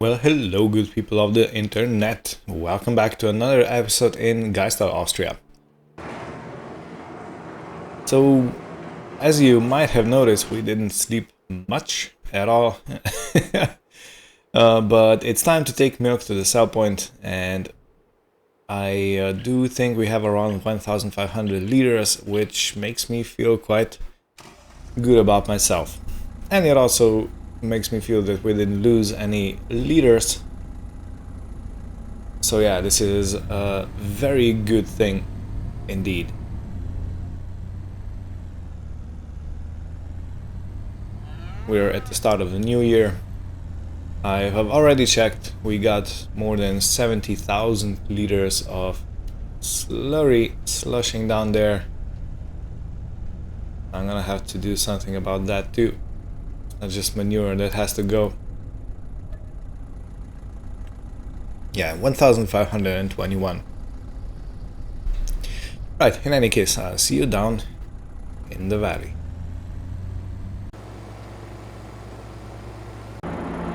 Well, hello, good people of the internet. Welcome back to another episode in Geistal, Austria. So, as you might have noticed, we didn't sleep much at all. But it's time to take milk to the sell point, and I do think we have around 1,500 liters, which makes me feel quite good about myself. And it also makes me feel that we didn't lose any liters. So yeah, this is a very good thing indeed. We're at the start of the new year. I have already checked, we got more than 70,000 liters of slurry slushing down there. I'm gonna have to do something about that too. Not just manure that has to go. Yeah, 1,521. Right, in any case, I'll see you down in the valley.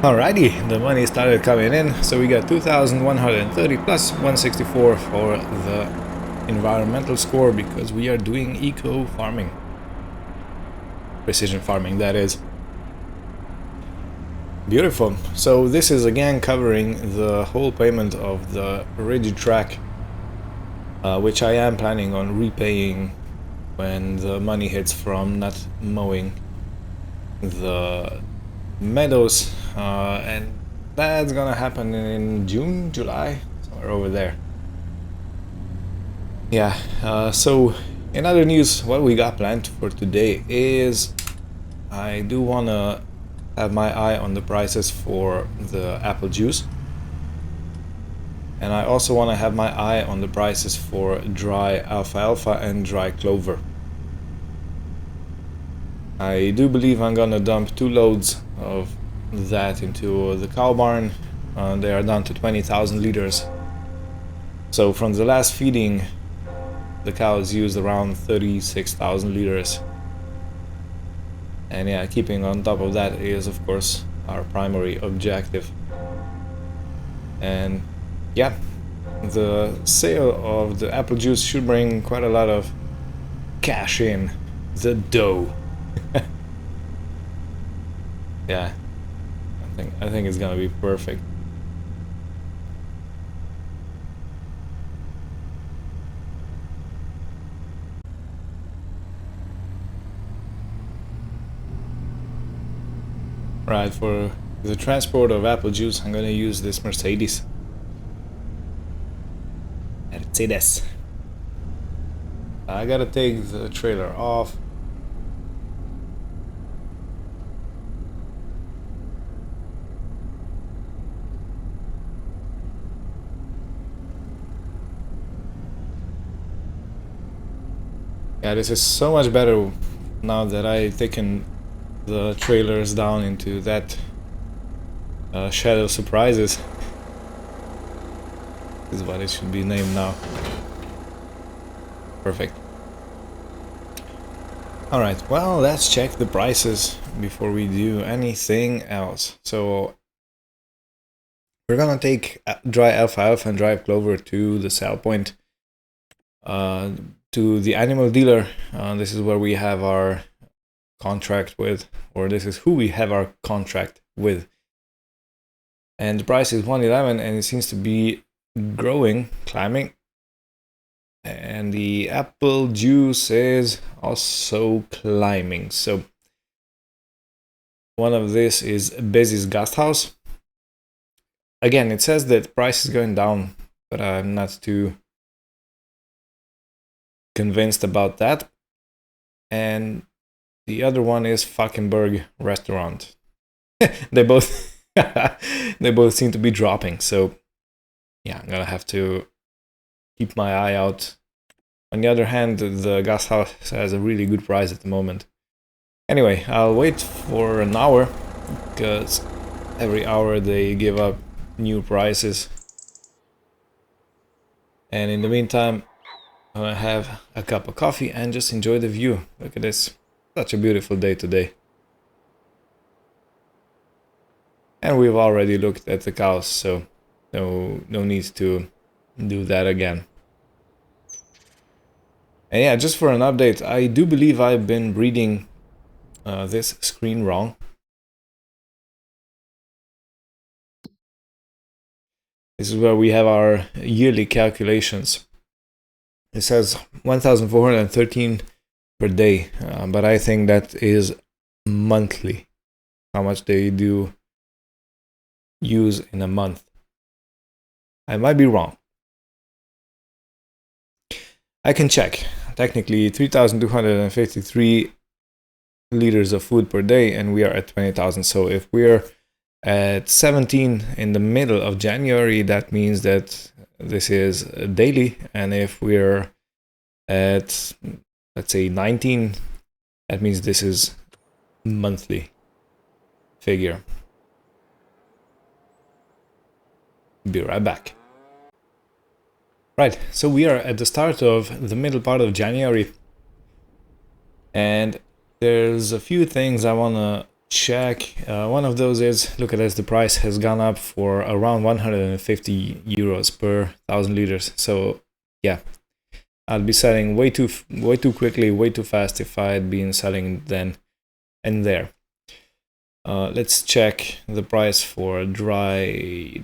Alrighty, the money started coming in, so we got 2,130 plus 164 for the environmental score because we are doing eco farming. Precision farming, that is. Beautiful. So this is again covering the whole payment of the rigid track, which I am planning on repaying when the money hits from not mowing the meadows, and that's gonna happen in June, July, somewhere over there. Yeah, so in other news, what we got planned for today is I do wanna have my eye on the prices for the apple juice, and I also want to have my eye on the prices for dry alfalfa and dry clover. I do believe I'm gonna dump 2 loads of that into the cow barn. They are down to 20,000 liters. So from the last feeding, the cows used around 36,000 liters. And yeah, keeping on top of that is of course our primary objective. And yeah, the sale of the apple juice should bring quite a lot of cash in. The dough. Yeah, I think it's gonna be perfect. Right, for the transport of apple juice, I'm gonna use this Mercedes. Mercedes. I gotta take the trailer off. Yeah, this is so much better now that I've taken the trailers down into that Shadow Surprises. This is what it should be named now. Perfect. Alright, well, let's check the prices before we do anything else. So we're gonna take dry alfalfa and dry clover to the sell point, to the animal dealer. This is where we have our contract with, or this is who we have our contract with. And the price is 111, and it seems to be growing, climbing. And the apple juice is also climbing. So one of this is Bezis Gasthaus. Again, it says that price is going down, but I'm not too convinced about that. And the other one is Falkenberg Restaurant. They both they both seem to be dropping, so yeah, I'm gonna have to keep my eye out. On the other hand, the Gasthaus has a really good price at the moment. Anyway, I'll wait for an hour, because every hour they give up new prices. And in the meantime, I'm gonna have a cup of coffee and just enjoy the view. Look at this. Such a beautiful day today. And we've already looked at the cows, so no need to do that again. And yeah, just for an update, I do believe I've been reading this screen wrong. This is where we have our yearly calculations. It says 1,413 per day, but I think that is monthly. How much they do use in a month. I might be wrong. I can check. Technically 3,253 liters of food per day, and we are at 20,000. So if we're at 17 in the middle of January, that means that this is daily. And if we're at, let's say, 19, that means this is monthly figure. Be right back. Right, so we are at the start of the middle part of January, and there's a few things I want to check. One of those is, look at this, the price has gone up for around 150 euros per 1,000 liters. So yeah, I'll be selling way too quickly, way too fast if I had been selling then and there. Let's check the price for dry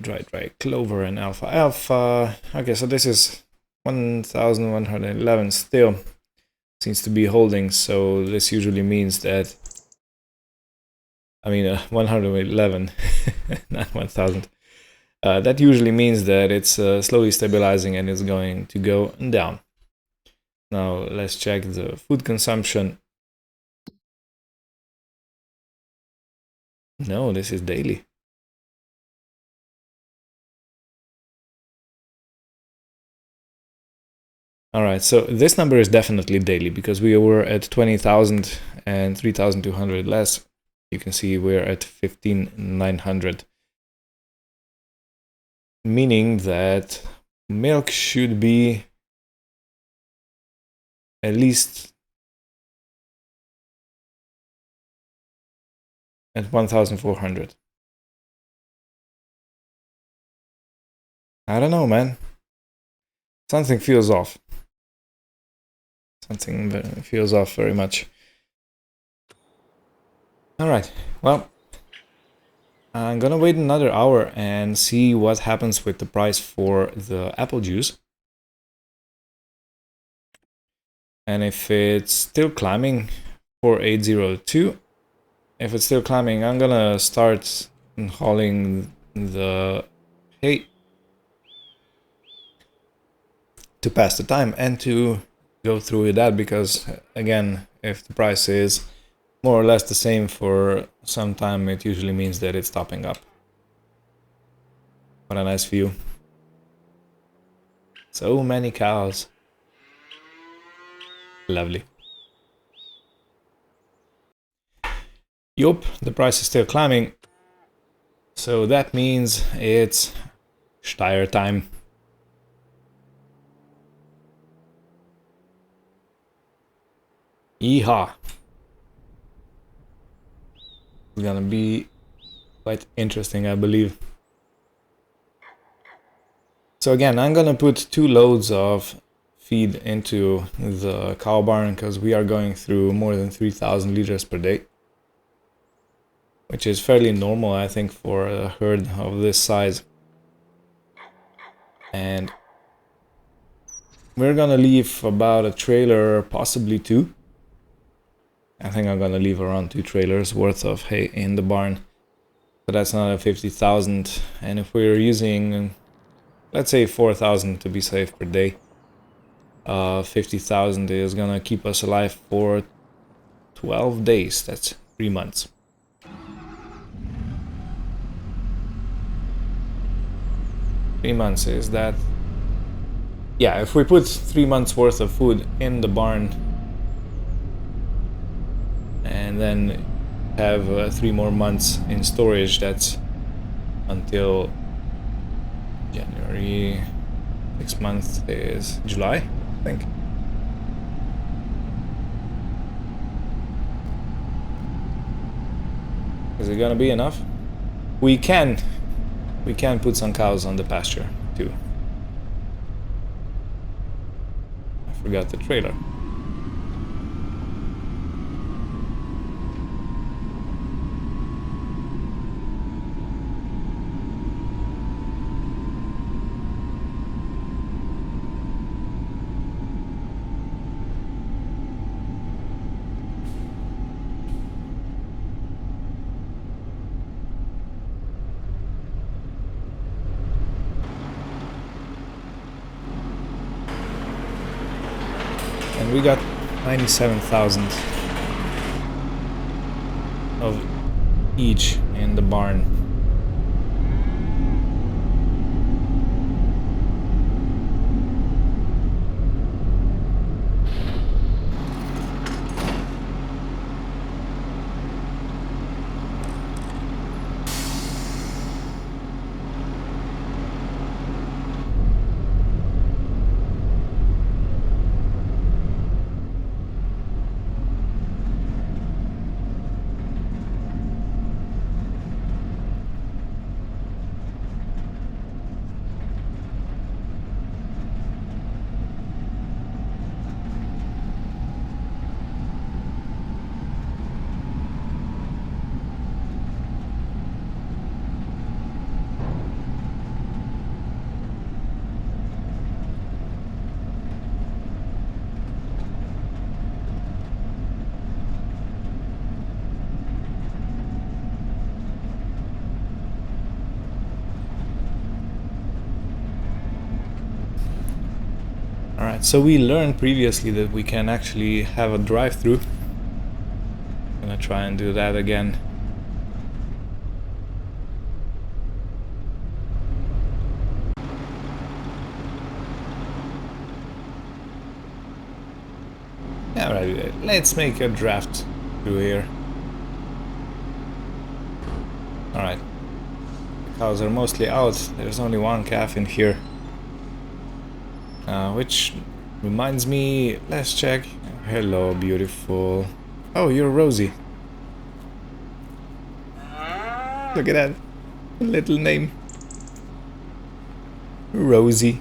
clover and alfalfa. Okay, so this is 1,111 still. Seems to be holding, so this usually means that, I mean 111, not 1,000. That usually means that it's slowly stabilizing and it's going to go down. Now let's check the food consumption. No, this is daily. Alright, so this number is definitely daily because we were at 20,000 and 3,200 less. You can see we're at 15,900. Meaning that milk should be at least at 1,400. I don't know, man. Something feels off. Something feels off very much. Alright, well, I'm gonna wait another hour and see what happens with the price for the apple juice. And if it's still climbing, 4,802. If it's still climbing, I'm gonna start hauling the hay to pass the time and to go through with that, because again, if the price is more or less the same for some time, it usually means that it's topping up. What a nice view. So many cows. Lovely. Yup, the price is still climbing. So that means it's Steyr time. Yeehaw. It's gonna be quite interesting, I believe. So again, I'm gonna put 2 loads of feed into the cow barn because we are going through more than 3,000 liters per day, which is fairly normal, I think, for a herd of this size. And we're gonna leave about a trailer, possibly 2. I think I'm gonna leave around 2 trailers worth of hay in the barn. So that's another 50,000. And if we're using, let's say 4,000 to be safe per day, 50,000 is gonna keep us alive for 12 days. That's 3 months. Is that? Yeah, if we put 3 months worth of food in the barn and then have 3 more months in storage, that's until January. 6 months is July, I think. Is it gonna be enough? We can put some cows on the pasture too. I forgot the trailer. And we got 97,000 of each in the barn. Alright, so we learned previously that we can actually have a drive-through. Gonna try and do that again. Alright, let's make a draft through here. Alright. The cows are mostly out. There's only one calf in here. Which reminds me, let's check. Hello, beautiful. Oh, you're Rosie. Look at that little name. Rosie.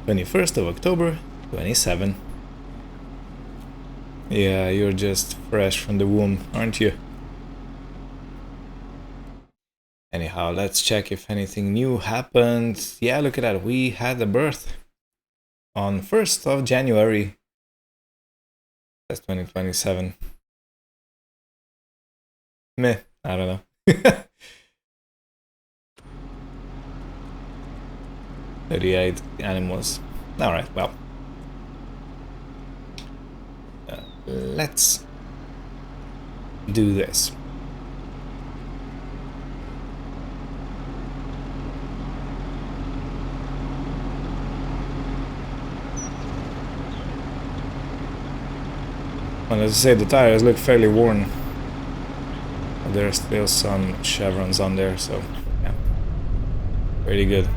21st of October, 27. Yeah, you're just fresh from the womb, aren't you? Anyhow, let's check if anything new happened. Yeah, look at that. We had a birth on 1st of January. That's 2027. Meh, I don't know. 38 animals. Alright, well. Let's do this. Well, as I say, the tires look fairly worn. There's still some chevrons on there, so yeah, pretty good.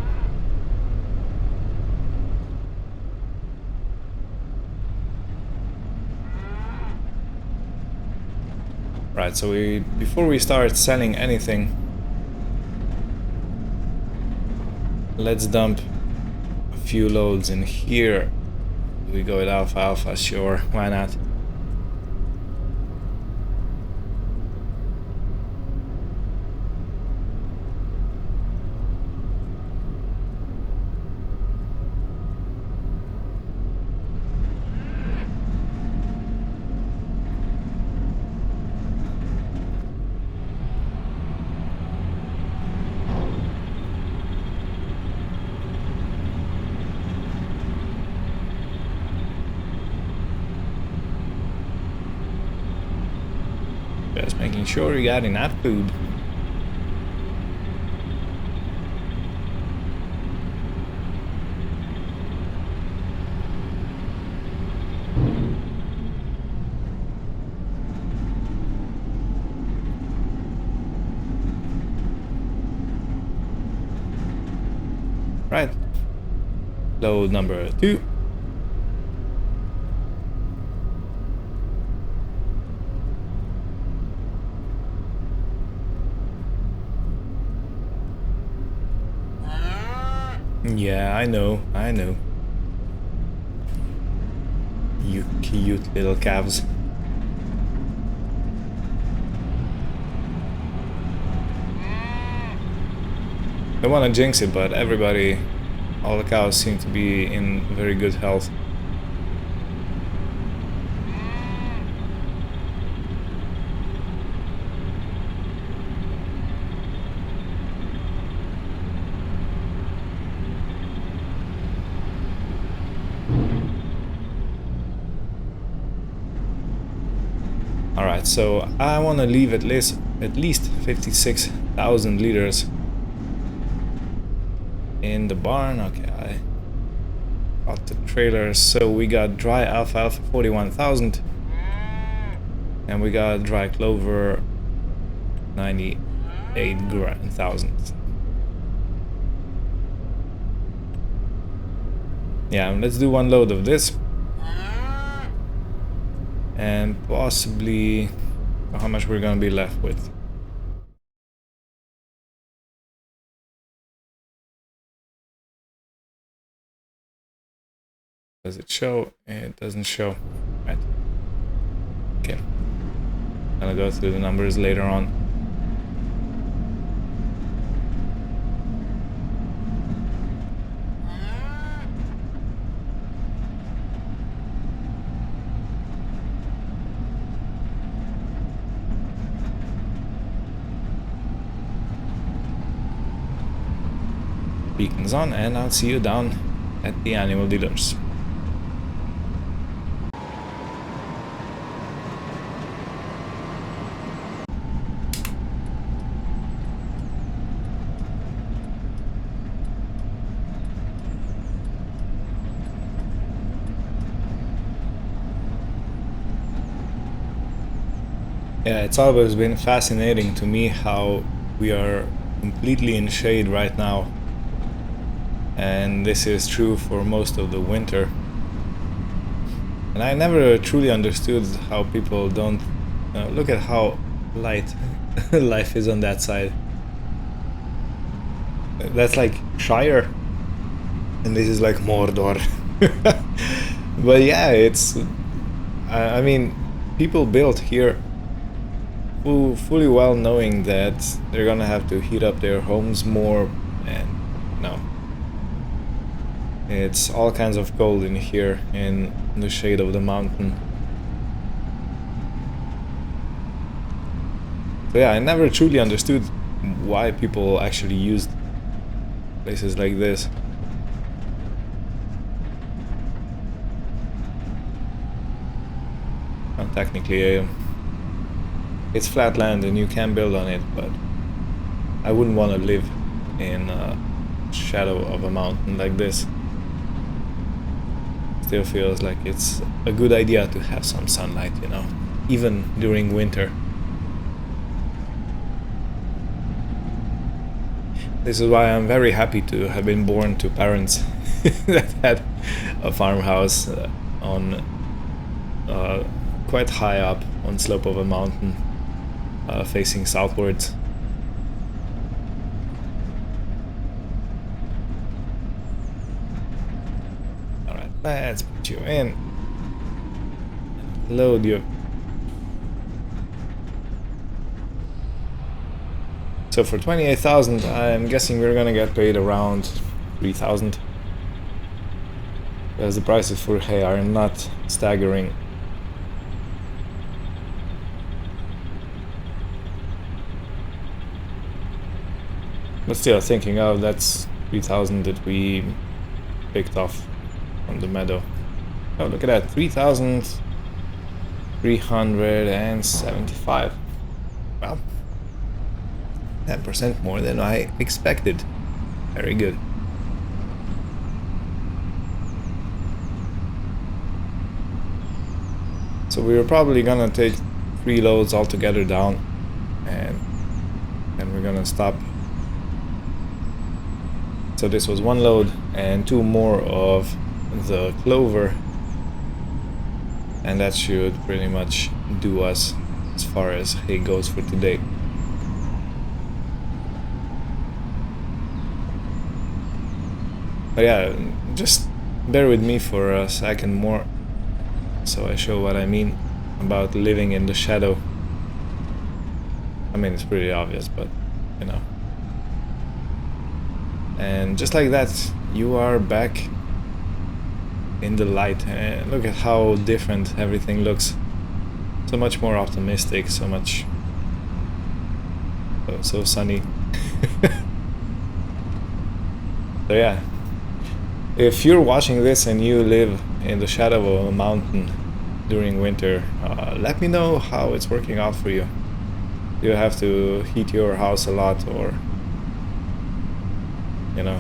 Right, so before we start selling anything, let's dump a few loads in here. We go with alfalfa, sure, why not? Just making sure you got enough food. Right. Load number 2. Yeah, I know, I know. You cute little calves. Don't want to jinx it, but everybody, all the cows seem to be in very good health. Alright, so I want to leave at least 56,000 liters in the barn. Okay, I got the trailer. So we got dry alfalfa 41,000, and we got dry clover 98,000. Yeah, let's do one load of this. And possibly how much we're gonna be left with. Does it show? It doesn't show. Right. Okay. Gonna go through the numbers later on. Beacons on, and I'll see you down at the animal dealers. Yeah, it's always been fascinating to me how we are completely in shade right now. And this is true for most of the winter. And I never truly understood how people don't... look at how light life is on that side. That's like Shire. And this is like Mordor. But yeah, it's... I mean, people built here fully well knowing that they're gonna have to heat up their homes more, and no. It's all kinds of cold in here in the shade of the mountain. So yeah, I never truly understood why people actually used places like this. Well, technically, it's flat land and you can build on it, but I wouldn't want to live in a shadow of a mountain like this. Still feels like it's a good idea to have some sunlight, you know, even during winter. This is why I'm very happy to have been born to parents that had a farmhouse on quite high up on slope of a mountain, facing southwards. Alright, let's put you in. Load you. So for 28,000, I'm guessing we're gonna get paid around 3,000. Because the prices for hay are not staggering. But still, thinking of that's 3,000 that we picked off from the meadow. Oh, look at that, 3,375. Well, 10% more than I expected. Very good. So we were probably gonna take 3 loads altogether down, and then we're gonna stop. So this was 1 load and 2 more of the clover, and that should pretty much do us as far as hay goes for today. But yeah, just bear with me for a second more so I show what I mean about living in the shadow. I mean, it's pretty obvious, but you know. And just like that, you are back in the light. And look at how different everything looks. So much more optimistic, so much... so sunny. So yeah, if you're watching this and you live in the shadow of a mountain during winter, let me know how it's working out for you. Do you have to heat your house a lot, or you know,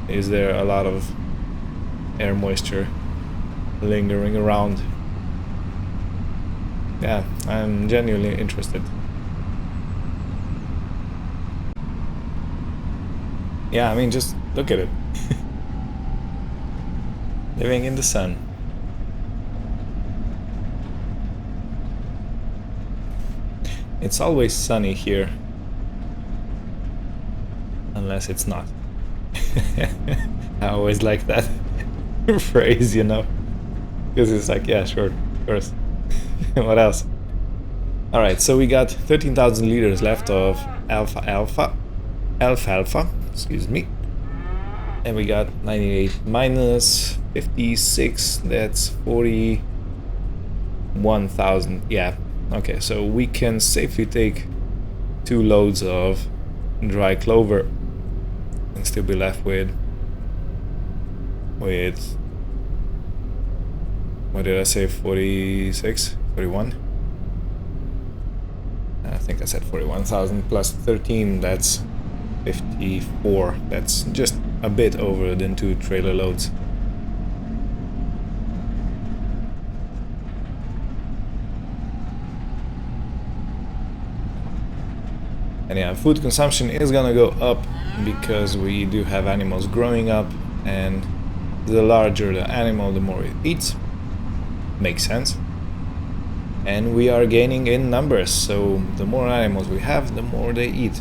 is there a lot of air moisture lingering around? Yeah, I'm genuinely interested. Yeah, I mean, just look at it. Living in the sun. It's always sunny here. Unless it's not. I always like that phrase, you know? Because it's like, yeah, sure, of course. What else? Alright, so we got 13,000 liters left of alfalfa, excuse me. And we got 98 minus 56, that's 41,000. Yeah, okay, so we can safely take 2 loads of dry clover and still be left with what did I say, 46, 41? I think I said 41,000 plus 13, that's 54. That's just a bit over than 2 trailer loads. And yeah, food consumption is gonna go up because we do have animals growing up, and the larger the animal, the more it eats. Makes sense. And we are gaining in numbers, so the more animals we have, the more they eat.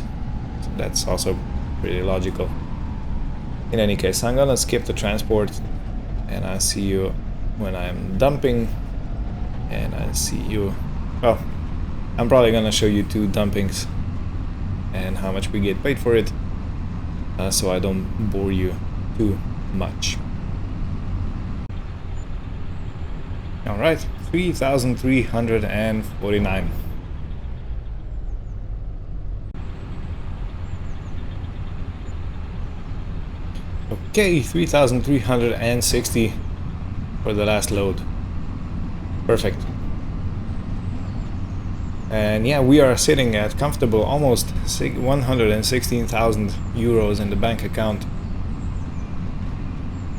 So that's also pretty logical. In any case, I'm gonna skip the transport, and I'll see you when I'm dumping, and I'll see you... well, I'm probably gonna show you 2 dumpings and how much we get paid for it, so I don't bore you too much. Alright, 3,349. Okay, 3,360 for the last load. Perfect. And yeah, we are sitting at comfortable almost 116,000 euros in the bank account.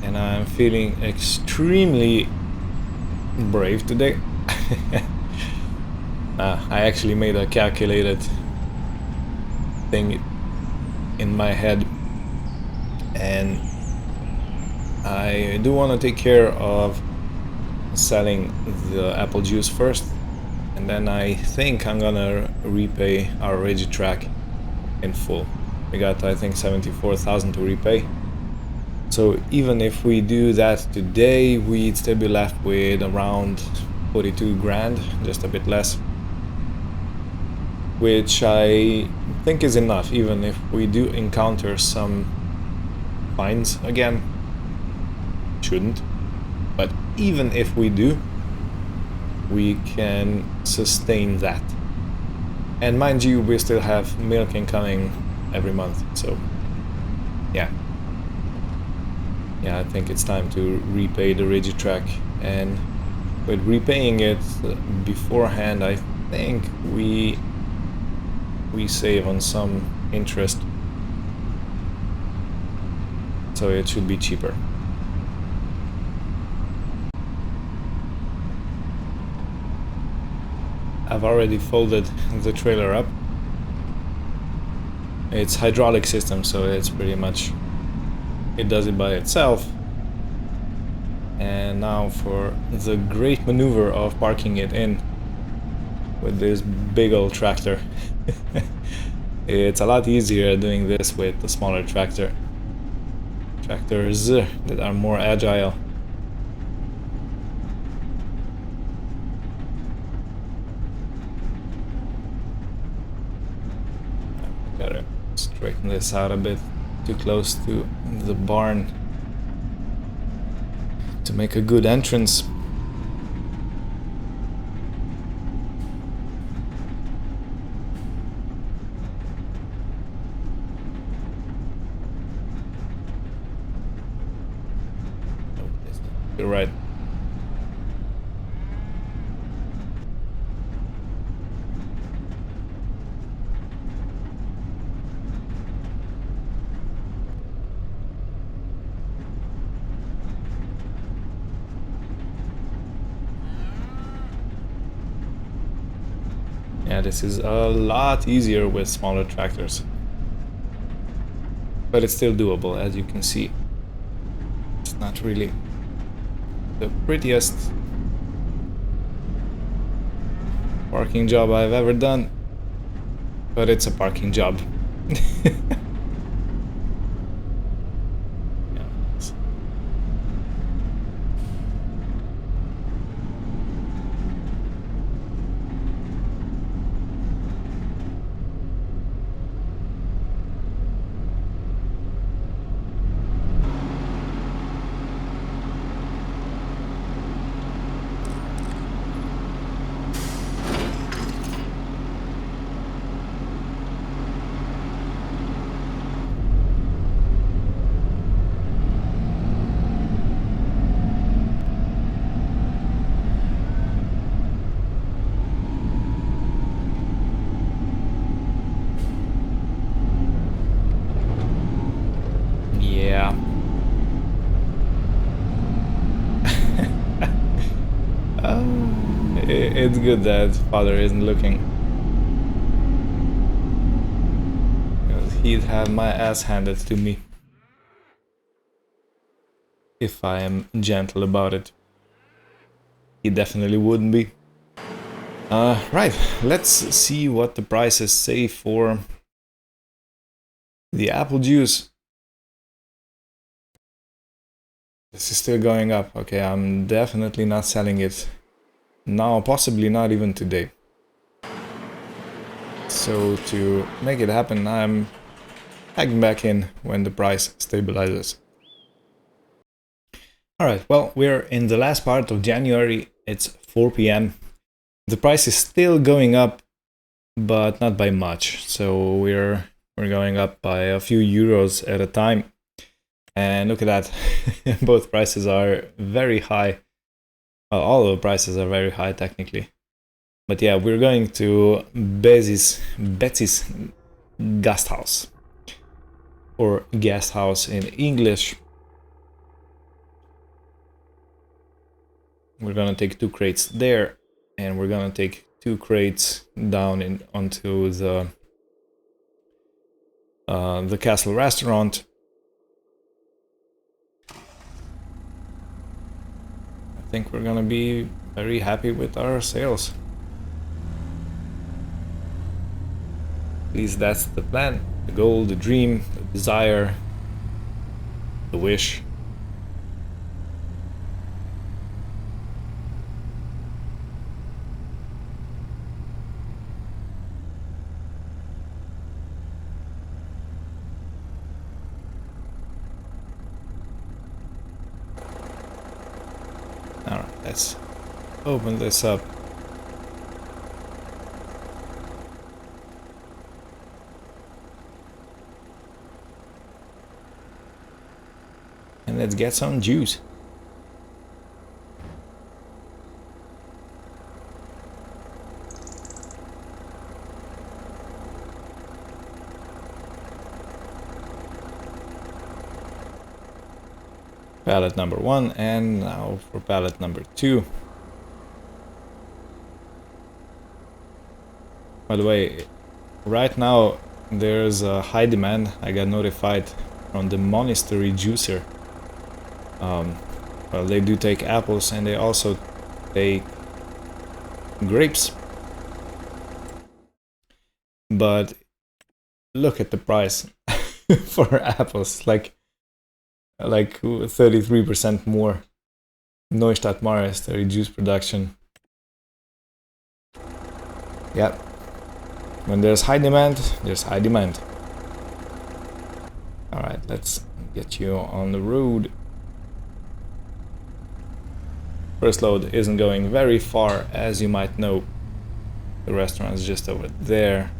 And I'm feeling extremely brave today. I actually made a calculated thing in my head, and I do want to take care of selling the apple juice first, and then I think I'm gonna repay our Regitrack in full. We got, I think, 74,000 to repay. So even if we do that today, we'd still be left with around 42 grand, just a bit less, which I think is enough, even if we do encounter some fines again. Shouldn't, but even if we do, we can sustain that. And mind you, we still have milk incoming every month, so yeah. Yeah, I think it's time to repay the Regitrack, and with repaying it beforehand, I think we save on some interest, so it should be cheaper. I've already folded the trailer up. It's hydraulic system, so it's pretty much, it does it by itself. And now for the great maneuver of parking it in with this big old tractor. It's a lot easier doing this with the smaller tractor. tractors that are more agile. Gotta straighten this out a bit. Too close to the barn to make a good entrance. You're right. Yeah, this is a lot easier with smaller tractors. But it's still doable, as you can see. It's not really the prettiest parking job I've ever done, but it's a parking job. Yeah. It's good that father isn't looking. Because he'd have my ass handed to me. If I am gentle about it. He definitely wouldn't be. Right, let's see what the prices say for the apple juice. This is still going up. Okay, I'm definitely not selling it now, possibly not even today. So to make it happen, I'm tagging back in when the price stabilizes. Alright, well, we're in the last part of January. It's 4 p.m. The price is still going up, but not by much. So we're going up by a few euros at a time. And look at that. Both prices are very high. Well, all of the prices are very high technically. But yeah, we're going to Betsy's Gasthaus, or guest house in English. We're gonna take 2 crates there, and we're gonna take 2 crates down onto the castle restaurant. I think we're gonna be very happy with our sales. At least that's the plan, the goal, the dream, the desire, the wish. Alright, let's open this up. And let's get some juice. Pallet number 1, and now for pallet number 2. By the way, right now there's a high demand. I got notified from the monastery juicer. Well, they do take apples and they also take grapes. But look at the price for apples. Like, like 33% more Neustadt Mares to reduce production. Yeah. When there's high demand, there's high demand. Alright, let's get you on the road. First load isn't going very far, as you might know. The restaurant is just over there.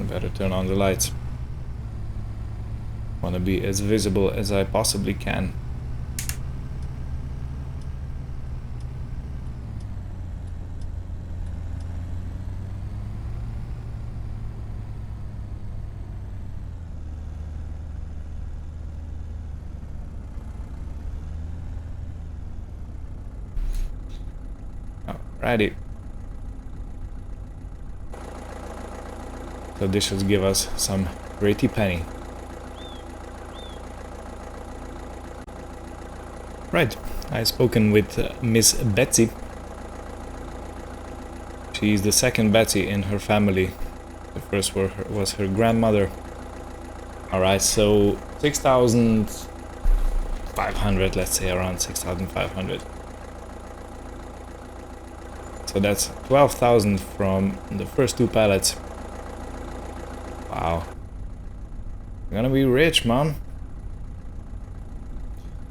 Better turn on the lights. Want to be as visible as I possibly can. Alrighty. So this should give us some pretty penny. Right, I've spoken with Miss Betsy. She's the second Betsy in her family. The first was her grandmother. Alright, so 6,500, let's say around 6,500. So that's 12,000 from the first 2 pallets. Wow. You're gonna be rich, Mom.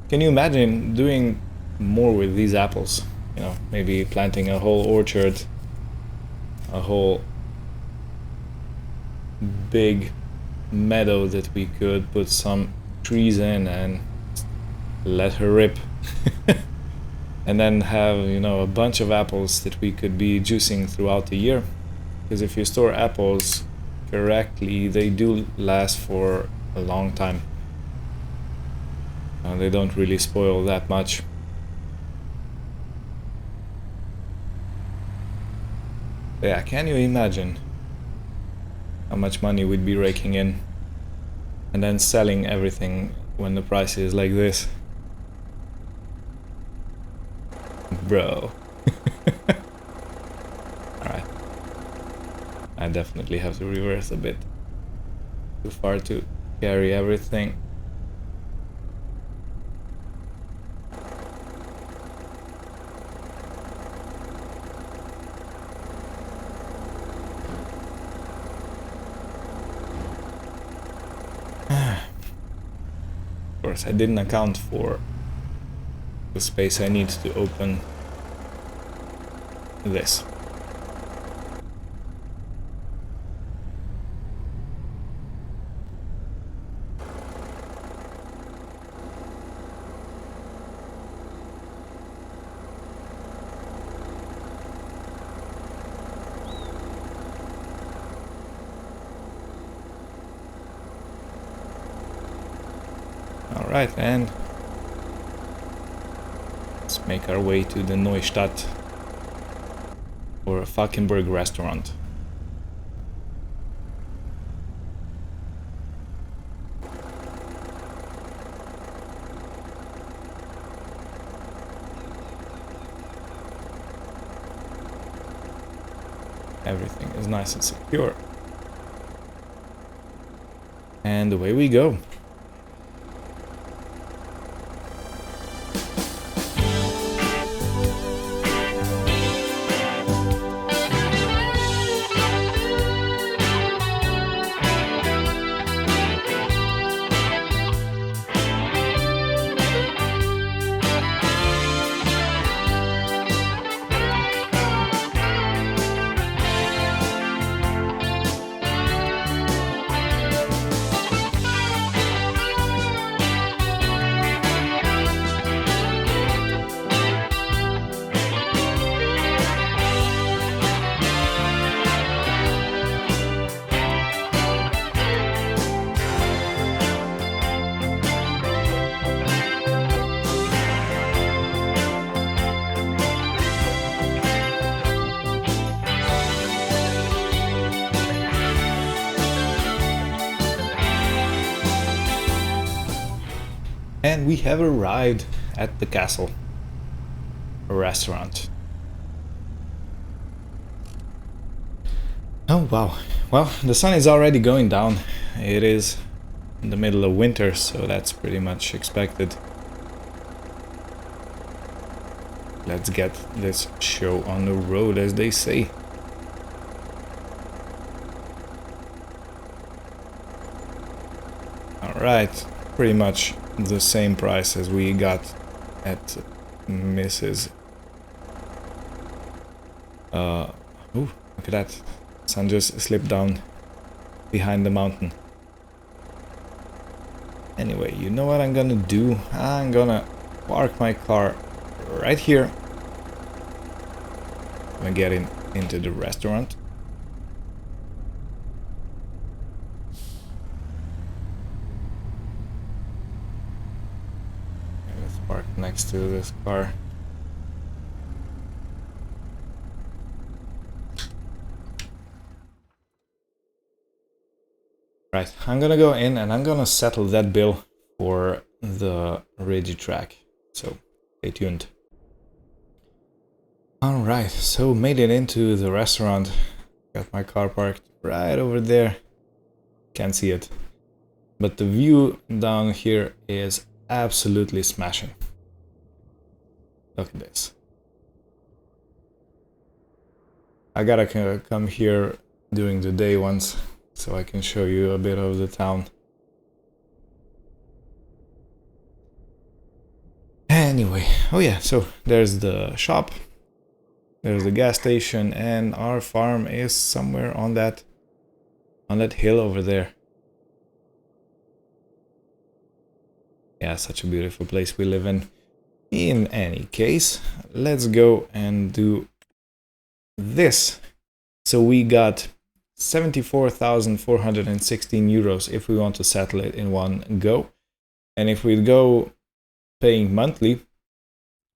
Can you imagine doing more with these apples? You know, maybe planting a whole orchard, a whole big meadow that we could put some trees in and let her rip. And then have, you know, a bunch of apples that we could be juicing throughout the year. Because if you store apples correctly, they do last for a long time. They don't really spoil that much. But yeah, can you imagine how much money we'd be raking in and then selling everything when the price is like this? Bro. Alright. I definitely have to reverse a bit. Too far to carry everything. Of course, I didn't account for the space I need to open this. Alright, and let's make our way to the Neustadt or Falkenberg restaurant. Everything is nice and secure. And away we go. And we have arrived at the castle restaurant. Oh wow, well, the sun is already going down. It is in the middle of winter, so that's pretty much expected. Let's get this show on the road, as they say. Alright, pretty much the same price as we got at Mrs. Ooh, look at that. Sun just slipped down behind the mountain. Anyway, you know what I'm gonna do? I'm gonna park my car right here. I'm gonna get into the restaurant. Let's park next to this car. Right, I'm gonna go in and I'm gonna settle that bill for the Regitrack. So, stay tuned. Alright, so made it into the restaurant. Got my car parked right over there. Can't see it. But the view down here is absolutely smashing. Look at this. I gotta come here during the day once, so I can show you a bit of the town. Anyway, oh yeah, so there's the shop, there's the gas station, and our farm is somewhere on that hill over there. Yeah, such a beautiful place we live in. In any case, let's go and do this. So we got 74,416 euros if we want to settle it in one go. And if we go paying monthly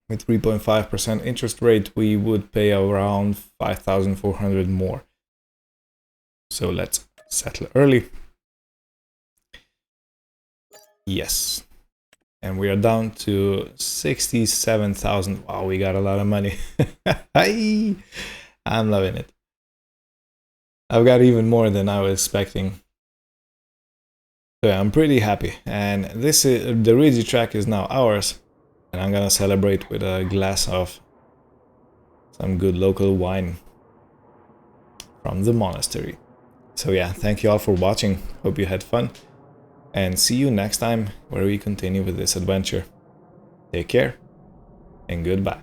with 3.5% interest rate, we would pay around 5,400 more. So let's settle early. Yes. And we are down to 67,000. Wow, we got a lot of money. I'm loving it. I've got even more than I was expecting. So yeah, I'm pretty happy. And this is the Regitrack is now ours. And I'm gonna celebrate with a glass of some good local wine from the monastery. So yeah, thank you all for watching. Hope you had fun. And see you next time where we continue with this adventure. Take care and goodbye.